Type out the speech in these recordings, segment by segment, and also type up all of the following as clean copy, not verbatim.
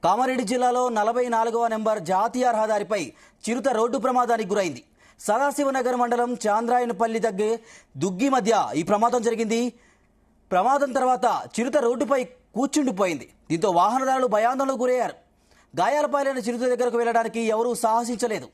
కామారెడ్డి జిల్లాలో 44వ నెంబర్ జాతీయ రహదారిపై చిరుత రోడ్డు ప్రమాదానికి గురైంది. సదాశివనగర్ మండలం చాంద్రాయనపల్లి దగ్గర దుగ్గి మధ్య ఈ ప్రమాదం జరిగింది. ప్రమాదం తర్వాత చిరుత రోడ్డుపై కూర్చుండిపోయింది. దీంతో వాహనదారులు భయాందోళనకు గురయ్యారు. గాయాల పాలైన చిరుత దగ్గరకు వెళ్లడానికి ఎవరూ సాహసించలేదు.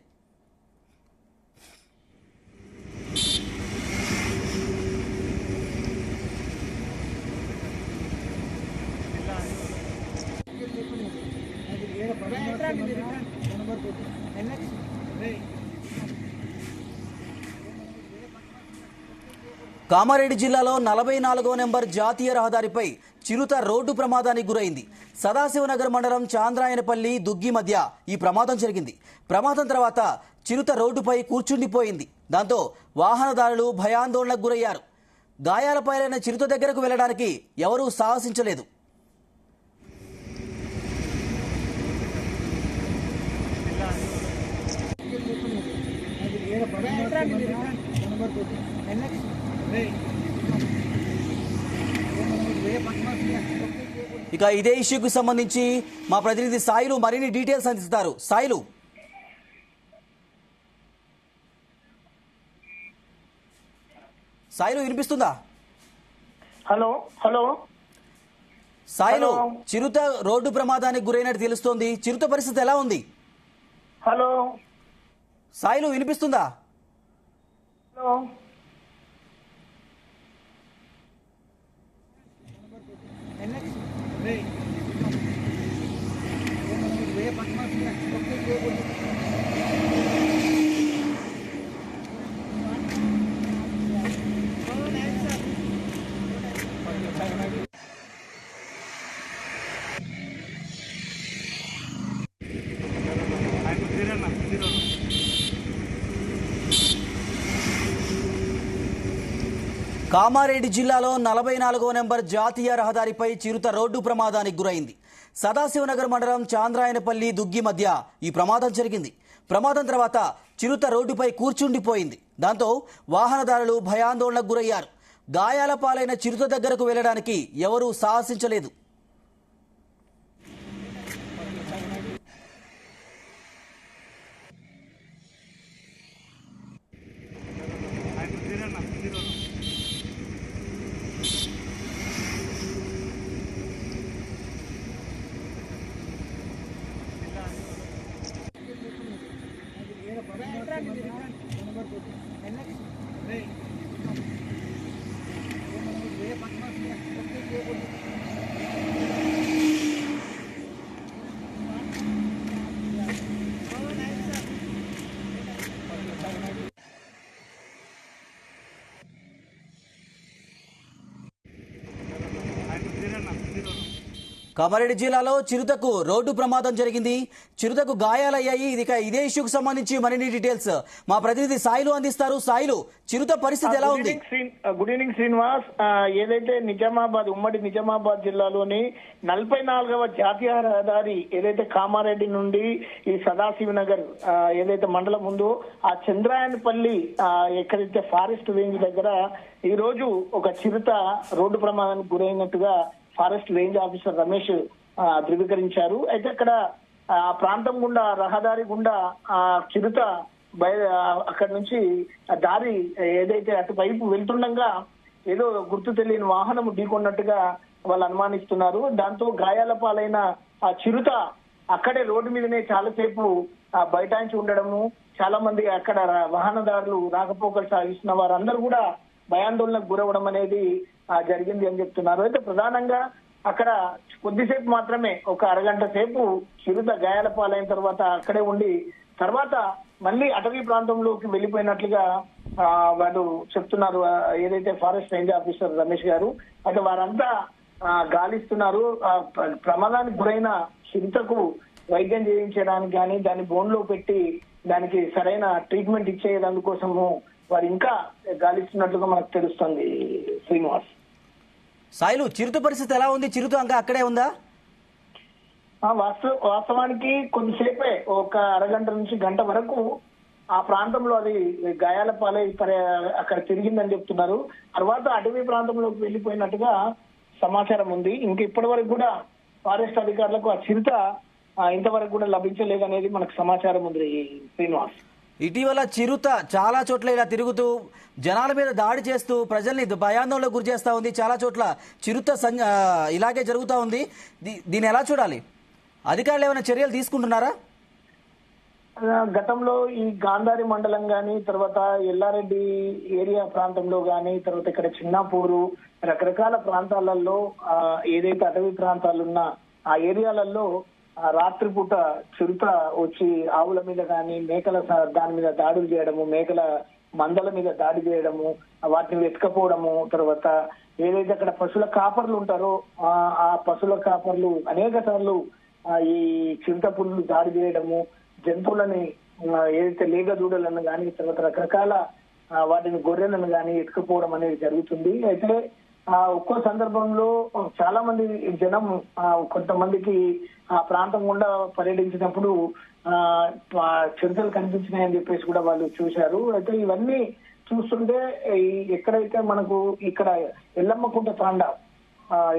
కామారెడ్డి జిల్లాలో 44వ నెంబర్ జాతీయ రహదారిపై చిరుత రోడ్డు ప్రమాదానికి గురైంది. సదాశివనగర్ మండలం చాంద్రాయనపల్లి దుగ్గి మధ్య ఈ ప్రమాదం జరిగింది. ప్రమాదం తర్వాత చిరుత రోడ్డుపై కూర్చుండిపోయింది. దాంతో వాహనదారులు భయాందోళనకు గురయ్యారు. గాయాల పాలైన చిరుత దగ్గరకు వెళ్లడానికి ఎవరూ సాహసించలేదు. ఇక ఇదే ఇష్యూకి సంబంధించి మా ప్రతినిధి సాయిలు మరిన్ని డీటెయిల్స్ అందిస్తారు. సాయిలు వినిపిస్తుందా? హలో హలో సాయిలు, చిరుత రోడ్డు ప్రమాదానికి గురైనట్టు తెలుస్తోంది. చిరుత పరిస్థితి ఎలా ఉంది? హలో సాయిలు వినిపిస్తుందా? హలో కామారెడ్డి జిల్లాలో 44వ నెంబర్ జాతీయ రహదారిపై చిరుత రోడ్డు ప్రమాదానికి గురైంది. సదాశివనగర్ మండలం చాంద్రాయనపల్లి దుగ్గి మధ్య ఈ ప్రమాదం జరిగింది. ప్రమాదం తర్వాత చిరుత రోడ్డుపై కూర్చుండిపోయింది. దాంతో వాహనదారులు భయాందోళనకు గురయ్యారు. గాయాల పాలైన చిరుత దగ్గరకు వెళ్లడానికి ఎవరూ సాహసించలేదు. కామారెడ్డి జిల్లాలో చిరుతకు రోడ్డు ప్రమాదం జరిగింది. చిరుతకు గాయాలయ్యాయి. ఇదే ఇష్యూకి సంబంధించి మరిన్ని డీటెయిల్స్ మా ప్రతినిధి సాయిలు అందిస్తారు. సాయిలు, చిరుత పరిస్థితి ఎలా ఉంది? Good evening Srinivas. ఏదైతే ఉమ్మడి నిజామాబాద్ జిల్లాలోని 44వ జాతీయ రహదారి ఏదైతే కామారెడ్డి నుండి ఈ సదాశివనగర్ ఏదైతే మండలం ఉందో ఆ చంద్రాయనపల్లి ఎక్కడైతే ఫారెస్ట్ రేంజ్ దగ్గర ఈ రోజు ఒక చిరుత రోడ్డు ప్రమాదానికి గురైనట్టుగా ఫారెస్ట్ రేంజ్ ఆఫీసర్ రమేష్ ధృవీకరించారు. అయితే అక్కడ ప్రాంతం గుండా రహదారి గుండా చిరుత అక్కడి నుంచి దారి ఏదైతే అటువైపు వెళ్తుండగా ఏదో గుర్తు తెలియని వాహనం ఢీకొన్నట్టుగా వాళ్ళు అనుమానిస్తున్నారు. దాంతో గాయాల పాలైన ఆ చిరుత అక్కడే రోడ్డు మీదనే చాలాసేపు బైఠాయించి ఉండడము, చాలా మంది అక్కడ వాహనదారులు రాకపోకలు సాగిస్తున్న వారందరూ కూడా భయాందోళనకు గురవడం అనేది జరిగింది అని చెప్తున్నారు. అయితే ప్రధానంగా అక్కడ కొద్దిసేపు మాత్రమే ఒక అరగంట సేపు చిరుత గాయాల పాలైన తర్వాత అక్కడే ఉండి తర్వాత మళ్ళీ అటవీ ప్రాంతంలోకి వెళ్ళిపోయినట్లుగా వాళ్ళు చెప్తున్నారు. ఏదైతే ఫారెస్ట్ రేంజ్ ఆఫీసర్ రమేష్ గారు అయితే వారంతా గాలిస్తున్నారు. ప్రమాదానికి గురైన చిరుతకు వైద్యం చేయించడానికి కానీ దాన్ని బోన్లో పెట్టి దానికి సరైన ట్రీట్మెంట్ ఇచ్చేందుకోసము వారు ఇంకా గాలిస్తున్నట్లుగా మనకు తెలుస్తుంది. శ్రీనివాస్, సాయిలు, చిరుత పరిస్థితి ఎలా ఉంది? చిరుత ఇంకా అక్కడే ఉందా? వాస్తవానికి కొద్దిసేపే ఒక అరగంట నుంచి గంట వరకు ఆ ప్రాంతంలో అది గాయాల పాలై అక్కడ తిరిగిందని చెప్తున్నారు. తర్వాత అటవీ ప్రాంతంలోకి వెళ్లిపోయినట్టుగా సమాచారం ఉంది. ఇంకా ఇప్పటి వరకు కూడా ఫారెస్ట్ అధికారులకు ఆ చిరుత ఇంతవరకు కూడా లభించలేదనేది మనకు సమాచారం ఉంది శ్రీనివాస్. ఇటీవల చిరుత చాలా చోట్ల ఇలా తిరుగుతూ జనాల మీద దాడి చేస్తూ ప్రజల్ని భయాందోళనకు గురి చేస్తా ఉంది. చాలా చోట్ల చిరుత ఇలాగే జరుగుతూ ఉంది. దీన్ని ఎలా చూడాలి? అధికారులు ఏమైనా చర్యలు తీసుకుంటున్నారా? గతంలో ఈ గాంధారి మండలం గాని, తర్వాత ఎల్లారెడ్డి ఏరియా ప్రాంతంలో గాని, తర్వాత ఇక్కడ చిన్నాపూరు రకరకాల ప్రాంతాలలో ఏదైతే అటవీ ప్రాంతాలు ఉన్నా ఆ ఏరియాలలో రాత్రిపూట చిరుత వచ్చి ఆవుల మీద కానీ మేకల దాని మీద దాడులు చేయడము, మేకల మందల మీద దాడి చేయడము, వాటిని వెతకపోవడము, తర్వాత ఏదైతే అక్కడ పశువుల కాపర్లు ఉంటారో ఆ పశువుల కాపర్లు అనేక సార్లు ఈ చిరుత పులులు దాడి చేయడము, జంతువులని ఏదైతే లేగ దూడలను కానీ, తర్వాత రకరకాల వాటిని గొర్రెలను కానీ ఎత్తుకుపోవడం అనేది జరుగుతుంది. అయితే ఒక్కో సందర్భంలో చాలా మంది జనం కొంతమందికి ఆ ప్రాంతం గుండా పర్యటించినప్పుడు చిరుతలు కనిపించినాయని చెప్పేసి కూడా వాళ్ళు చూశారు. అయితే ఇవన్నీ చూస్తుంటే ఎక్కడైతే మనకు ఇక్కడ ఎల్లమ్మకుంట తాండా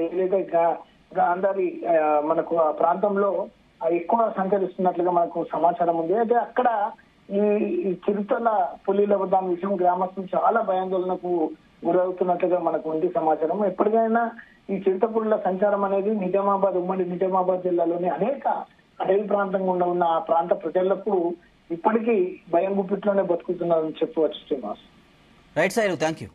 ఏదైతే గాంధారి మనకు ఆ ప్రాంతంలో ఎక్కువ సంచరిస్తున్నట్లుగా మనకు సమాచారం ఉంది. అయితే అక్కడ ఈ చిరుతల పులిల దాని విషయం గ్రామస్తులు చాలా భయాందోళనకు గురవుతున్నట్లుగా మనకు ఉంది సమాచారం. ఎప్పటికైనా ఈ చిరుత పులుల సంచారం అనేది ఉమ్మడి నిజామాబాద్ జిల్లాలోని అనేక అటవీ ప్రాంతం గుండా ఉన్న ఆ ప్రాంత ప్రజలకు ఇప్పటికీ భయం గుప్పిట్లోనే బతుకుతున్నారని చెప్పవచ్చు Srinivas. Right side, thank you.